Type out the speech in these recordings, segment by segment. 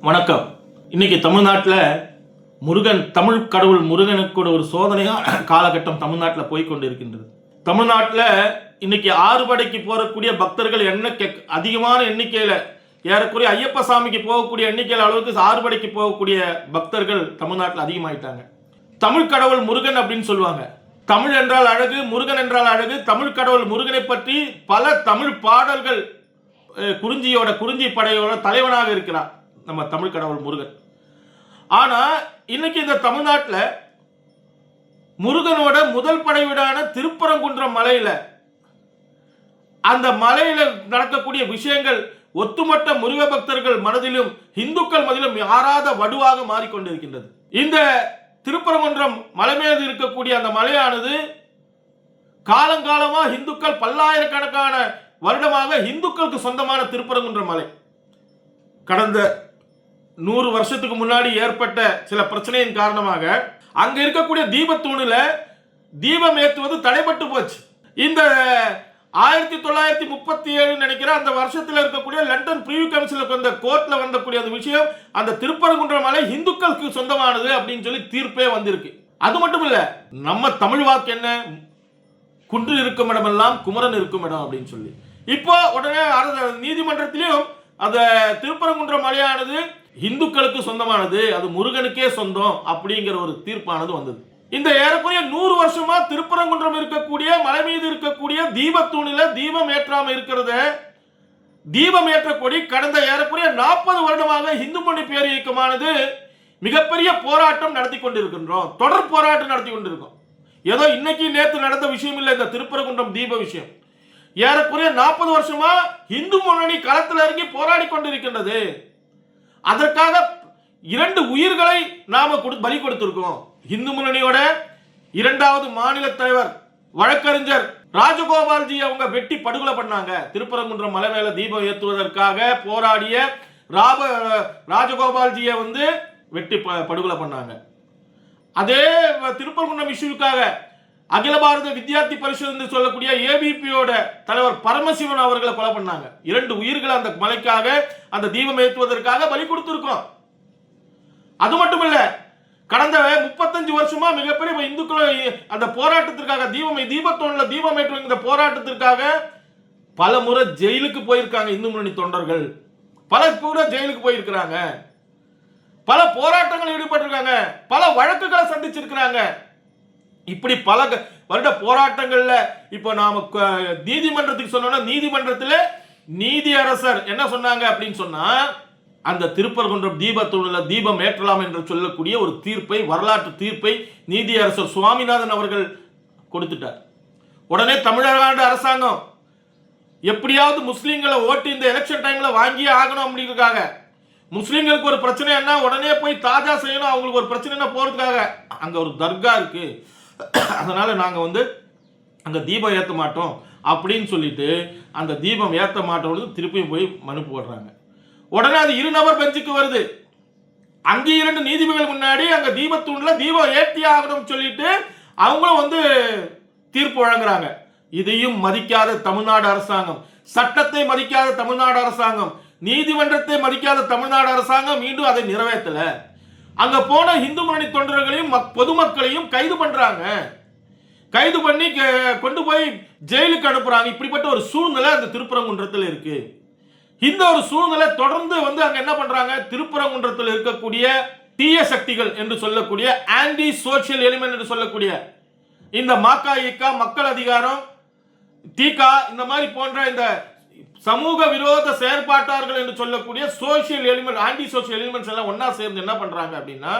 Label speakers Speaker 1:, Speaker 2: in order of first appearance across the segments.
Speaker 1: வணக்கம். இன்னைக்கு தமிழ்நாட்டில் தமிழ் கடவுள் முருகனுக்கு ஒரு சோதனையான காலகட்டம் தமிழ்நாட்டில் போய்கொண்டு இருக்கின்றது. தமிழ்நாட்டில் இன்னைக்கு ஆறுபடைக்கு போகக்கூடிய பக்தர்கள் அதிகமான எண்ணிக்கையில் ஏறக்குறைய ஐயப்ப சாமிக்கு போகக்கூடிய எண்ணிக்கையில் அளவுக்கு ஆறுபடைக்கு போகக்கூடிய பக்தர்கள் தமிழ்நாட்டில் அதிகமாயிட்டாங்க. தமிழ் கடவுள் முருகன் அப்படின்னு சொல்லுவாங்க. தமிழ் என்றால் அழகு, முருகன் என்றால் அழகு. தமிழ் கடவுள் முருகனை பற்றி பல தமிழ் பாடல்கள் குறிஞ்சி படையோட தலைவனாக இருக்கிறார் நம்ம தமிழ் கடவுள் முருகன். ஆனா இன்னைக்கு இந்த தமிழ்நாட்டில் முருகனோட முதல் படை வீடான திருப்பரங்குன்றம் மலையில அந்த மலையில நடக்கக்கூடிய விஷயங்கள் ஒட்டுமொத்த முருக பக்தர்கள் மனதிலும் இந்துக்கள் மனதிலும் யாராத வடுவாக மாறிக்கொண்டிருக்கின்றது. இந்த திருப்பரங்குன்றம் மலை மீது இருக்கக்கூடிய அந்த மலையானது காலங்காலமாக இந்துக்கள் பல்லாயிரக்கணக்கான வருடமாக இந்துக்களுக்கு சொந்தமான திருப்பரங்குன்றம் மலை கடந்த 100 வருஷத்துக்கு முன்னாடி ஏற்பட்ட சில பிரச்சனையின் காரணமாக அங்க இருக்கக்கூடிய தீபத்தூணில் தீபம் ஏற்றுவது தடைபட்டு போச்சு. இந்த 1937 நினைக்கிற அந்த வருஷத்தில் இருக்கக்கூடிய லண்டன் பிரிவு கவுன்சிலுக்கு வந்த கோர்ட்ல வந்தக்கூடிய அந்த விஷயம், அந்த திருப்பரங்குன்றம் மலை இந்துக்களுக்கு சொந்தமானது அப்படின்னு சொல்லி தீர்ப்பே வந்திருக்கு. அது மட்டும் இல்ல, நம்ம தமிழ் வாக்கு என்ன, குன்று இருக்கும் இடமெல்லாம் குமரன் இருக்கும் இடம் அப்படின்னு சொல்லி இப்போ உடனே நீதிமன்றத்திலும் அந்த திருப்பரங்குன்றம் மலையானது இந்துக்களுக்கு சொந்தமானது, அது முருகனுக்கே சொந்தம் அப்படிங்கிற ஒரு தீர்ப்பானது வந்தது. இந்த ஏறக்குறைய 100 வருஷமா திருப்பரங்குன்றம் இருக்கக்கூடிய மலை மீது இருக்கக்கூடிய தீபத்தூணில தீபம் ஏற்றாம இருக்கிறத தீபம் ஏற்றக்கூடிய கடந்த ஏறக்குறைய 40 வருடமாக இந்து மொழி பேர் இயக்கமானது மிகப்பெரிய போராட்டம் நடத்தி கொண்டிருக்கின்றோம். தொடர் போராட்டம் நடத்தி கொண்டிருக்கோம். ஏதோ இன்னைக்கு நேற்று நடந்த விஷயம் இல்லை. இந்த திருப்பரங்குன்றம் தீப விஷயம் ஏறக்குறைய 40 வருஷமா இந்து முன்னணி களத்தில் இறங்கி போராடி கொண்டிருக்கின்றது. அதற்காக 2 உயிர்களை நாம பலி கொடுத்திருக்கோம். இந்து முன்னணியோட 2வது மாநில தலைவர் வழக்கறிஞர் ராஜகோபால்ஜி அவங்க வெட்டி படுகொலை பண்ணாங்க. திருப்பரங்குன்றம் மலை மேல தீபம் ஏற்றுவதற்காக போராடிய ராஜகோபால்ஜியை வெட்டி படுகொலை பண்ணாங்க. அதே திருப்பரங்குன்றம் இஷ்யூக்காக அகில பாரத வித்யார்த்தி பரிஷத் என்று சொல்லக்கூடிய ஏபிபியோட தலைவர் பரமசிவன் அவர்களை கொலை பண்ணாங்க. 2 உயிர்களை அந்த மலைக்காக அந்த தீபம் ஏற்றுவதற்காக பலி கொடுத்திருக்கோம். அது மட்டும் இல்ல, கடந்த 35 வருஷமா மிகப்பெரிய இந்துக்கள் அந்த போராட்டத்திற்காக தீபத்தோன்ல தீபம் ஏற்றுவ இந்த போராட்டத்திற்காக பல முறை ஜெயிலுக்கு போயிருக்காங்க. இந்து முன்னணி தொண்டர்கள் பல முறை ஜெயிலுக்கு போயிருக்கிறாங்க. பல போராட்டங்கள் ஈடுபட்டிருக்காங்க. பல வழக்குகளை சந்திச்சிருக்கிறாங்க. இப்படி பல வருட போராட்டங்கள்ல இப்ப நாம நீதிமன்றத்துக்கு சொன்னோம்னா, நீதிமன்றத்தில் நீதியரசர் என்ன சொன்னாங்க அப்படின்னு சொன்னா, அந்த திருப்பரங்குன்றம் தீபத்தூணில தீபம் ஏற்றலாம் என்று சொல்லக்கூடிய ஒரு தீர்ப்பை, வரலாற்று தீர்ப்பை நீதியரசர் சுவாமிநாதன் அவர்கள் கொடுத்துட்டார். உடனே தமிழ்நாடு அரசாங்கம் எப்படியாவது முஸ்லீம்களை ஓட்டு இந்த எலெக்ஷன் டைம்ல வாங்கியே ஆகணும் அப்படிங்கிறதுக்காக, முஸ்லீம்களுக்கு ஒரு பிரச்சனைன்னா உடனே போய் தாஜா செய்யணும், அவங்களுக்கு ஒரு பிரச்சனைனா போறதுக்காக அங்க ஒரு தர்கா இருக்கு, அதனால நாங்க அங்க தீபம் ஏற்ற மாட்டோம் அப்படின்னு சொல்லிட்டு அந்த தீபம் ஏற்ற மாட்டோம் திருப்பியும் போய் மனு போடுறாங்க. உடனே அது 2 நபர் பெஞ்சுக்கு வருது. அங்கே 2 நீதிபதிகள் முன்னாடி அங்க தீபத்தூண்ல தீபம் ஏற்றி ஆகணும் சொல்லிட்டு அவங்களும் தீர்ப்பு வழங்குறாங்க. இதையும் மதிக்காத தமிழ்நாடு அரசாங்கம், சட்டத்தை மதிக்காத தமிழ்நாடு அரசாங்கம், நீதிமன்றத்தை மதிக்காத தமிழ்நாடு அரசாங்கம் மீண்டும் அதை நிறைவேற்றல. அங்க போன இந்து முன்னணி தொண்டர்களையும் பொதுமக்களையும் கைது பண்றாங்க. கைது பண்ணி கொண்டு போய் ஜெயிலுக்கு அனுப்புறாங்க. இப்படிப்பட்ட ஒரு சூழ்நிலை அந்த திருப்பரங்குன்றத்தில் இருக்கு. இந்த ஒரு சூழ்நிலை தொடர்ந்து அங்க என்ன பண்றாங்க, திருப்பரங்குன்றத்தில் இருக்கக்கூடிய தீய சக்திகள் என்று சொல்லக்கூடிய ஆன்டி சோசியல் எலிமெண்ட் என்று சொல்லக்கூடிய இந்த மாகாயிக்கா, மக்கள் அதிகாரம், தீகா, இந்த மாதிரி போன்ற இந்த சமூக விரோத செயற்பாட்டாளர்கள் என்று சொல்லக்கூடிய social element, anti social elements எல்லாம் ஒன்னா சேர்ந்து என்ன பண்றாங்க அப்படின்னா,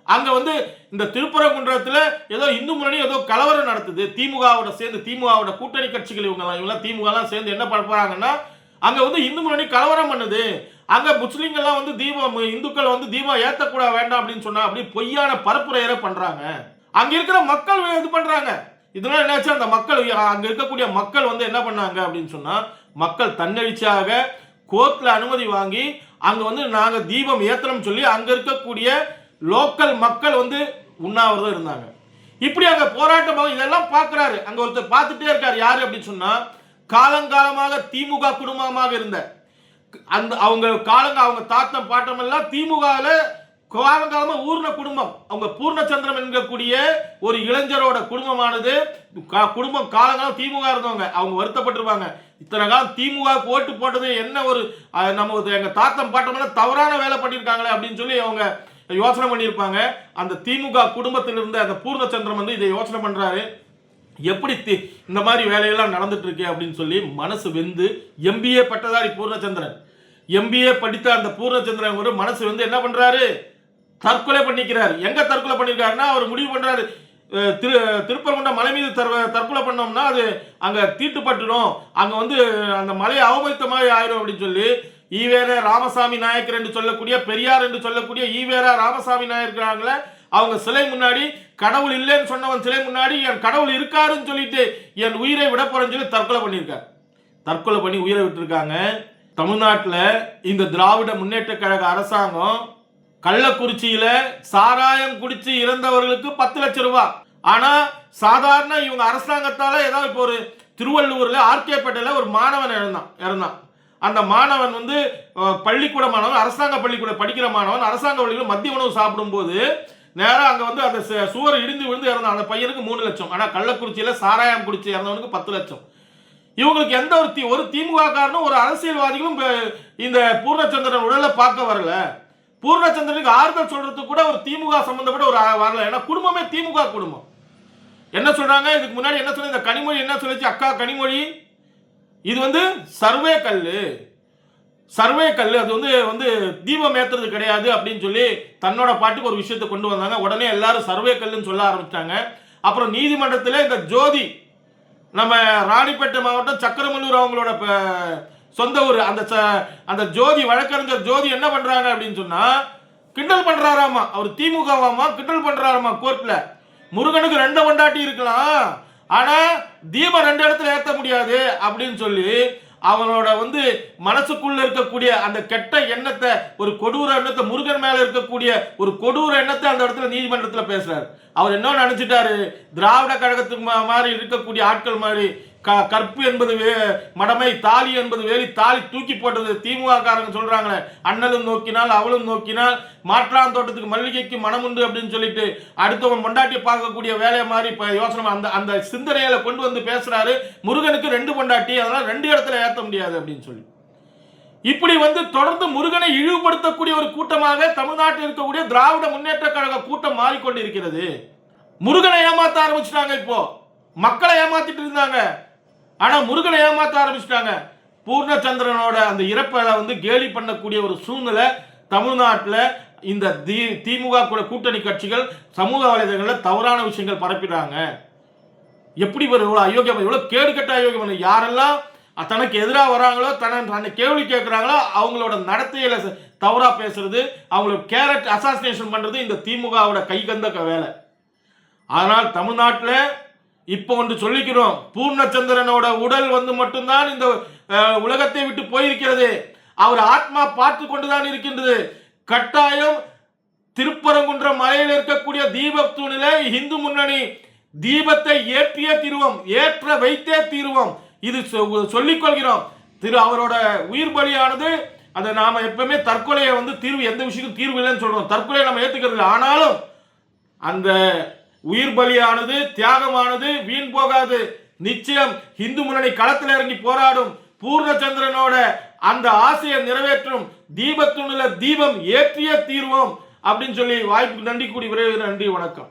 Speaker 1: அங்க இந்த திருப்பரங்குன்றத்தில் ஏதோ இந்து முன்னணி ஏதோ கலவரம் நடத்துது, திமுகவோட சேர்ந்து, திமுகவோட கூட்டணி கட்சிகள் இவங்க திமுக எல்லாம் சேர்ந்து என்ன பண்றாங்கன்னா, அங்க இந்து முன்னணி கலவரம் பண்ணுது, அங்க முஸ்லீம்கள்லாம் தீபம், இந்துக்கள் தீபம் ஏற்றக்கூட வேண்டாம் அப்படின்னு சொன்னா அப்படி பொய்யான பரப்புரையரை பண்றாங்க. அங்க இருக்கிற மக்கள் இது பண்றாங்க. இதனால என்னாச்சு, அந்த மக்கள், அங்க இருக்கக்கூடிய மக்கள் என்ன பண்ணாங்க அப்படின்னு சொன்னா, மக்கள் தன்னெழுச்சியாக கோர்ட்ல அனுமதி வாங்கி அங்க நாங்க தீபம் ஏத்தணும் சொல்லி அங்க இருக்கக்கூடிய லோக்கல் மக்கள் உண்ணாவிரதம் இருந்தாங்க. இப்படி அங்க போராட்டம் இதெல்லாம் பார்க்கிறாரு. அங்க ஒருத்தர் பார்த்துட்டே இருக்காரு. யாரு அப்படின்னு சொன்னா, காலங்காலமாக திமுக குடும்பமாக இருந்த அந்த அவங்க அவங்க தாத்தம் பாட்டம் எல்லாம் திமுகவில் காலங்காலமா ஊர்ன குடும்பம். அவங்க பூர்ணச்சந்திரன் என்கக்கூடிய ஒரு இளைஞரோட குடும்பமானது குடும்பம் காலங்காலம் திமுக இருந்தவங்க. அவங்க வருத்தப்பட்டிருப்பாங்க, இத்தனை காலம் திமுக ஓட்டு போட்டது என்ன ஒரு நம்ம எங்க தாத்தம் பாட்டம் எல்லாம் தவறான வேலை பண்ணியிருக்காங்களே அப்படின்னு சொல்லி அவங்க யோசனை பண்ணியிருப்பாங்க. அந்த திமுக குடும்பத்தில் இருந்த அந்த பூர்ணச்சந்திரன் வந்து இதை யோசனை பண்றாரு, எப்படி இந்த மாதிரி வேலையெல்லாம் நடந்துட்டு இருக்கு அப்படின்னு சொல்லி மனசு வெந்து எம்பிஏ பட்டதாரி பூர்ணச்சந்திரன், எம்பிஏ படித்த அந்த பூர்ணச்சந்திரன் ஒரு மனசு வந்து என்ன பண்றாரு, தற்கொலை பண்ணிக்கிறார். எங்க தற்கொலை பண்ணிருக்காருன்னா அவர் முடிவு பண்றாரு, திருப்பரங்குன்றம் மலை மீது தற்கொலை பண்ணோம்னா அது அங்க தீட்டுப்பட்டுடும், அங்க வந்து அந்த மலையை அவமதித்த மாதிரி ஆயிரும் அப்படின்னு சொல்லி ஈவேர ராமசாமி நாயக்கர் என்று சொல்லக்கூடிய பெரியார் என்று சொல்லக்கூடிய ஈவேரா ராமசாமி நாயக்கராங்கள அவங்க சிலை முன்னாடி கடவுள் இல்லைன்னு சொன்னவன் சிலை முன்னாடி என் கடவுள் இருக்காருன்னு சொல்லிட்டு என் உயிரை விட போறேன்னு சொல்லி தற்கொலை பண்ணியிருக்காரு. தற்கொலை பண்ணி உயிரை விட்டுருக்காங்க. தமிழ்நாட்டில் இந்த திராவிட முன்னேற்ற கழக அரசாங்கம் கள்ளக்குறிச்சியில சாராயம் குடிச்சு இறந்தவர்களுக்கு 10 லட்சம் ரூபாய். ஆனா சாதாரண இவங்க அரசாங்கத்தால ஏதாவது இப்போ ஒரு திருவள்ளூர்ல ஆர்கேபேட்டையில ஒரு மாணவன் இறந்தான். அந்த மாணவன் வந்து பள்ளிக்கூட மாணவன், அரசாங்க பள்ளிக்கூட படிக்கிற மாணவன், அரசாங்க பள்ளிக்கூட மதிய உணவு சாப்பிடும் போது நேரம் அங்க வந்து அந்த சுவர் இடிந்து விழுந்து இறந்தான். அந்த பையனுக்கு 3 லட்சம். ஆனா கள்ளக்குறிச்சியில சாராயம் குடிச்சு இறந்தவனுக்கு 10 லட்சம். இவங்களுக்கு எந்த ஒரு திமுக காரனும் ஒரு அரசியல்வாதிகளும் இந்த பூர்ணச்சந்திரன் உடலை பார்க்க வரல. பூர்ணச்சந்திரனுக்கு ஆறுதல் சொல்றதுக்கு கூட ஒரு திமுக சம்பந்தப்பட்ட ஒரு வரல. ஏன்னா குடும்பமே திமுக குடும்பம். என்ன சொல்றாங்க, இதுக்கு முன்னாடி என்ன சொல்ல, இந்த கனிமொழி என்ன சொல்லிச்சு, அக்கா கனிமொழி இது வந்து சர்வே கல், அது வந்து தீபம் ஏத்துறது கிடையாது அப்படின்னு சொல்லி தன்னோட பாட்டுக்கு ஒரு விஷயத்தை கொண்டு வந்தாங்க. உடனே எல்லாரும் சர்வே கல்லுன்னு சொல்ல ஆரம்பிச்சாங்க. அப்புறம் நீதிமன்றத்தில் இந்த ஜோதி, நம்ம ராணிப்பேட்டை மாவட்டம் சக்கரமல்லூர் அவங்களோட சொந்த ஊர், அந்த ஜோதி வழக்கறிஞர் ஜோதி என்ன பண்றாங்க அப்படின்னு சொன்னா கிண்டல் பண்றாராமா, அவர் திமுகவாமா கிண்டல் பண்றாராமா கோர்ட்ல. முருகனுக்கு 2 பொண்டாட்டி இருக்கலாம், ஆனா தீபம் 2 இடத்துல ஏத்த முடியாது அப்படின்னு சொல்லி அவனோட வந்து மனசுக்குள்ள இருக்கக்கூடிய அந்த கெட்ட எண்ணத்தை, ஒரு கொடூர எண்ணத்தை, முருகன் மேல இருக்கக்கூடிய ஒரு கொடூர எண்ணத்தை அந்த இடத்துல நீதிமன்றத்தில் பேசுறாரு. அவர் என்ன நினைச்சிட்டாரு, திராவிட கழகத்துக்கு மாதிரி இருக்கக்கூடிய ஆட்கள் மாதிரி கற்பு என்பது மடமை, தாலி என்பது வேலி, தாலி தூக்கி போட்டது திமுக காரங்க சொல்றாங்களே, அண்ணலும் நோக்கினால் அவளும் நோக்கினால் மாற்றான் தோட்டத்துக்கு மல்லிகைக்கு மனம் உண்டு அப்படின்னு சொல்லிட்டு அடுத்தவன் பொண்டாட்டியை பார்க்கக்கூடிய வேலையை மாதிரி யோசனை அந்த சிந்தனையில கொண்டு வந்து பேசுறாரு. முருகனுக்கு 2 பொண்டாட்டி, அதனால 2 இடத்துல ஏற்ற முடியாது அப்படின்னு சொல்லி இப்படி வந்து தொடர்ந்து முருகனை இழிவுபடுத்தக்கூடிய ஒரு கூட்டமாக தமிழ்நாட்டில் இருக்கக்கூடிய திராவிட முன்னேற்ற கழக கூட்டம் மாறிக்கொண்டிருக்கிறது. முருகனை ஏமாத்த ஆரம்பிச்சிட்டாங்க. இப்போ மக்களை ஏமாத்திட்டு இருந்தாங்க, ஆனா முருகனை ஏமாத்த ஆரம்பிச்சிட்டாங்க. பூர்ணச்சந்திரனோட அந்த இறப்பை வந்து கேலி பண்ணக்கூடிய ஒரு சூழ்நிலை தமிழ்நாட்டில் இந்த திமுக கூட்டணி கட்சிகள் சமூக வலைதளங்களில் தவறான விஷயங்கள் பரப்பிடுறாங்க. எப்படி இவ்வளோ அயோக்கியம், இவ்வளோ கேடு கட்ட அயோக்கியம், யாரெல்லாம் தனக்கு எதிராக வராங்களோ, தன்னை கேள்வி கேட்குறாங்களோ அவங்களோட நடத்தையில தவறா பேசுறது, அவங்களோட கேரட் அசாசினேஷன் பண்றது இந்த திமுகவோட கைகந்த வேலை. அதனால் தமிழ்நாட்டில் இப்போ ஒன்று சொல்லிக்கிறோம், பூர்ணச்சந்திரனோட உடல் வந்து மட்டும்தான் இந்த உலகத்தை விட்டு போயிருக்கிறது. அவர் ஆத்மா பார்த்து கொண்டுதான் இருக்கின்றது. கட்டாயம் திருப்பரங்குன்றம் மலையில் இருக்கக்கூடிய தீபத்தூணில இந்து முன்னணி தீபத்தை ஏற்றியே தீர்வோம், ஏற்ற வைத்தே தீர்வோம். இது சொல்லிக் கொள்கிறோம். அவரோட உயிர் பலியானது அதை நாம எப்பவுமே தற்கொலையை வந்து தீர்வு, எந்த விஷயத்துக்கும் தீர்வு இல்லைன்னு சொல்றோம். தற்கொலையை நம்ம ஏத்துக்கிறது. ஆனாலும் அந்த உயிர் பலியானது, தியாகமானது வீண் போகாது. நிச்சயம் இந்து முன்னணி களத்தில் இறங்கி போராடும். பூர்ணச்சந்திரனோட அந்த ஆசையை நிறைவேற்றும். தீபத்துணுல தீபம் ஏற்றிய தீர்வோம் அப்படின்னு சொல்லி வாய்ப்புக்கு நன்றி கூடி விரைவில் நன்றி, வணக்கம்.